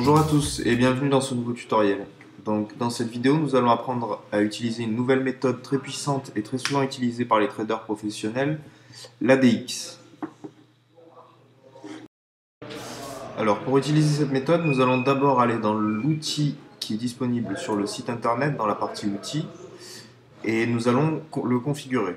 Bonjour à tous et bienvenue dans ce nouveau tutoriel. Donc, dans cette vidéo, nous allons apprendre à utiliser une nouvelle méthode très puissante et très souvent utilisée par les traders professionnels, l'ADX. Alors, pour utiliser cette méthode, nous allons d'abord aller dans l'outil qui est disponible sur le site internet, dans la partie outils, et nous allons le configurer.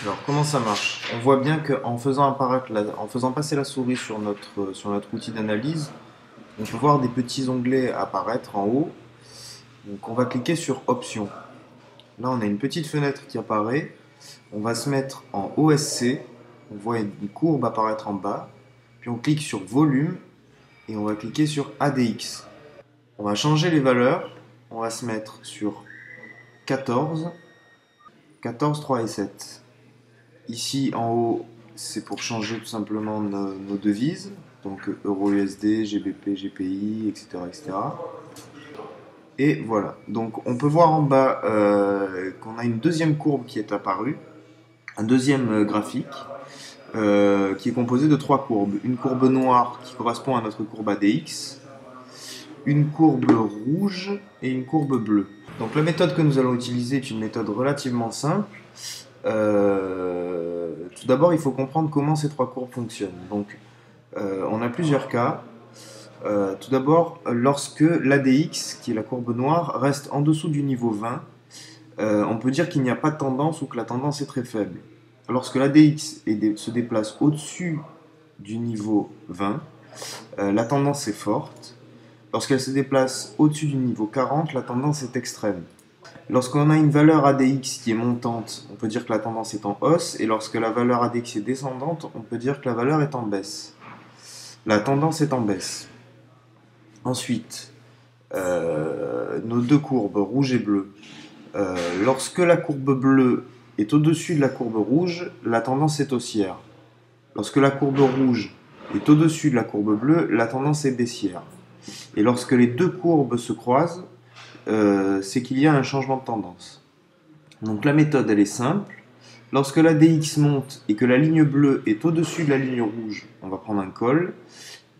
Alors, comment ça marche? On voit bien qu'en faisant en faisant passer la souris sur notre outil d'analyse, on peut voir des petits onglets apparaître en haut. Donc, on va cliquer sur Options. Là, on a une petite fenêtre qui apparaît. On va se mettre en OSC. On voit une courbe apparaître en bas. Puis on clique sur Volume et on va cliquer sur ADX. On va changer les valeurs. On va se mettre sur 14, 14, 3 et 7. Ici, en haut, c'est pour changer tout simplement nos devises. Donc Euro-USD, GBP, GPI, etc., etc. Et voilà. Donc on peut voir en bas qu'on a une deuxième courbe qui est apparue, un deuxième graphique qui est composé de trois courbes. Une courbe noire qui correspond à notre courbe ADX, une courbe rouge et une courbe bleue. Donc la méthode que nous allons utiliser est une méthode relativement simple. Tout d'abord, il faut comprendre comment ces trois courbes fonctionnent. Donc on a plusieurs cas. Tout d'abord, lorsque l'ADX, qui est la courbe noire, reste en dessous du niveau 20, on peut dire qu'il n'y a pas de tendance ou que la tendance est très faible. Lorsque l'ADX se déplace au-dessus du niveau 20, la tendance est forte. Lorsqu'elle se déplace au-dessus du niveau 40, la tendance est extrême. Lorsqu'on a une valeur ADX qui est montante, on peut dire que la tendance est en hausse, et lorsque la valeur ADX est descendante, on peut dire que la valeur est en baisse. La tendance est en baisse. Ensuite, nos deux courbes, rouge et bleu. Lorsque la courbe bleue est au-dessus de la courbe rouge, la tendance est haussière. Lorsque la courbe rouge est au-dessus de la courbe bleue, la tendance est baissière. Et lorsque les deux courbes se croisent, c'est qu'il y a un changement de tendance. Donc la méthode, elle est simple. Lorsque la DX monte et que la ligne bleue est au-dessus de la ligne rouge, on va prendre un call.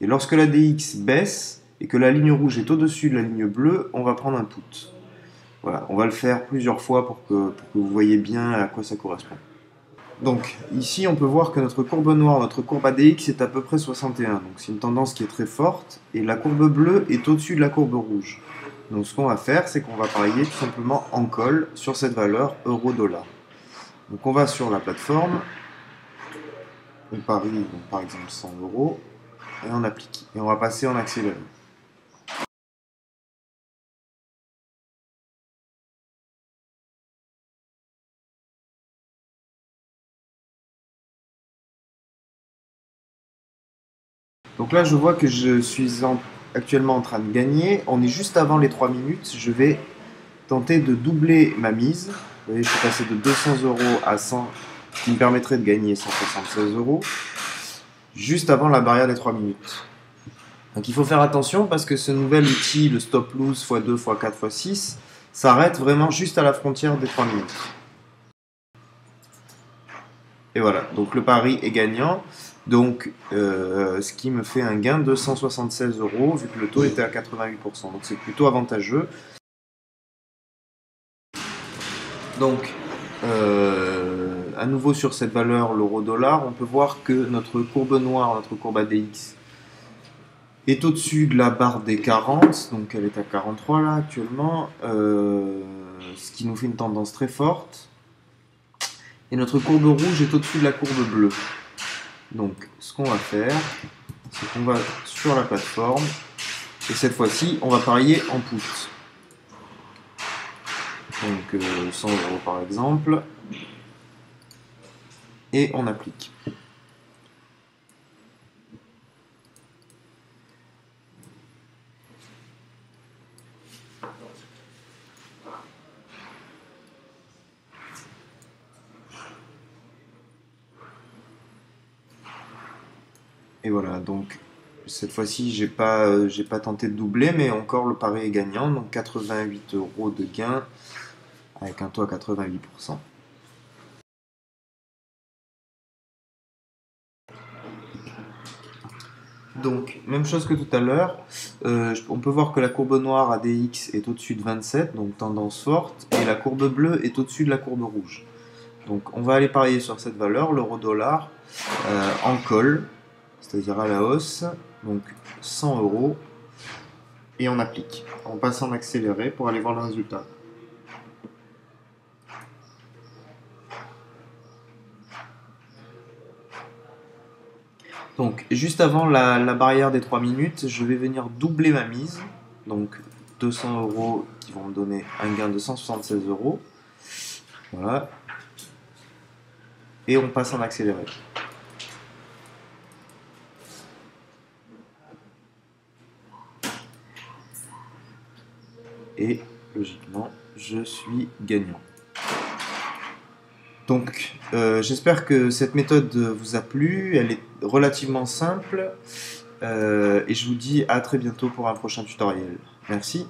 Et lorsque la DX baisse et que la ligne rouge est au-dessus de la ligne bleue, on va prendre un put. Voilà, on va le faire plusieurs fois pour que vous voyez bien à quoi ça correspond. Donc ici, on peut voir que notre courbe noire, notre courbe ADX est à peu près 61. Donc c'est une tendance qui est très forte. Et la courbe bleue est au-dessus de la courbe rouge. Donc ce qu'on va faire, c'est qu'on va parier tout simplement en call sur cette valeur euro-dollar. Donc on va sur la plateforme. On parie donc, par exemple 100 euros. Et on applique. Et on va passer en accéléré. Donc là, je vois que je suis actuellement en train de gagner. On est juste avant les 3 minutes. Je vais tenter de doubler ma mise. Vous voyez, je suis passé de 200 euros à 100, ce qui me permettrait de gagner 176 euros, juste avant la barrière des 3 minutes. Donc il faut faire attention parce que ce nouvel outil, le stop loss x2, x4, x6, s'arrête vraiment juste à la frontière des 3 minutes. Et voilà, donc le pari est gagnant. Donc, ce qui me fait un gain de 176 euros vu que le taux était à 88%. Donc c'est plutôt avantageux. Donc, à nouveau sur cette valeur, l'euro-dollar, on peut voir que notre courbe noire, notre courbe ADX, est au-dessus de la barre des 40, donc elle est à 43 là actuellement, ce qui nous fait une tendance très forte. Et notre courbe rouge est au-dessus de la courbe bleue. Donc, ce qu'on va faire, c'est qu'on va sur la plateforme, et cette fois-ci, on va parier en put. Donc 100 euros par exemple, et on applique. Et voilà, donc cette fois-ci, j'ai pas tenté de doubler, mais encore le pari est gagnant. Donc 88 euros de gain avec un taux à 88%. Donc, même chose que tout à l'heure, on peut voir que la courbe noire ADX est au-dessus de 27, donc tendance forte, et la courbe bleue est au-dessus de la courbe rouge. Donc, on va aller parier sur cette valeur, l'euro-dollar, en call, c'est-à-dire à la hausse, donc 100 euros, et on applique. On passe en accéléré pour aller voir le résultat. Donc, juste avant la barrière des 3 minutes, je vais venir doubler ma mise. Donc, 200 euros qui vont me donner un gain de 176 euros. Voilà. Et on passe en accéléré. Et logiquement, je suis gagnant. Donc, j'espère que cette méthode vous a plu. Elle est relativement simple. Et je vous dis à très bientôt pour un prochain tutoriel. Merci.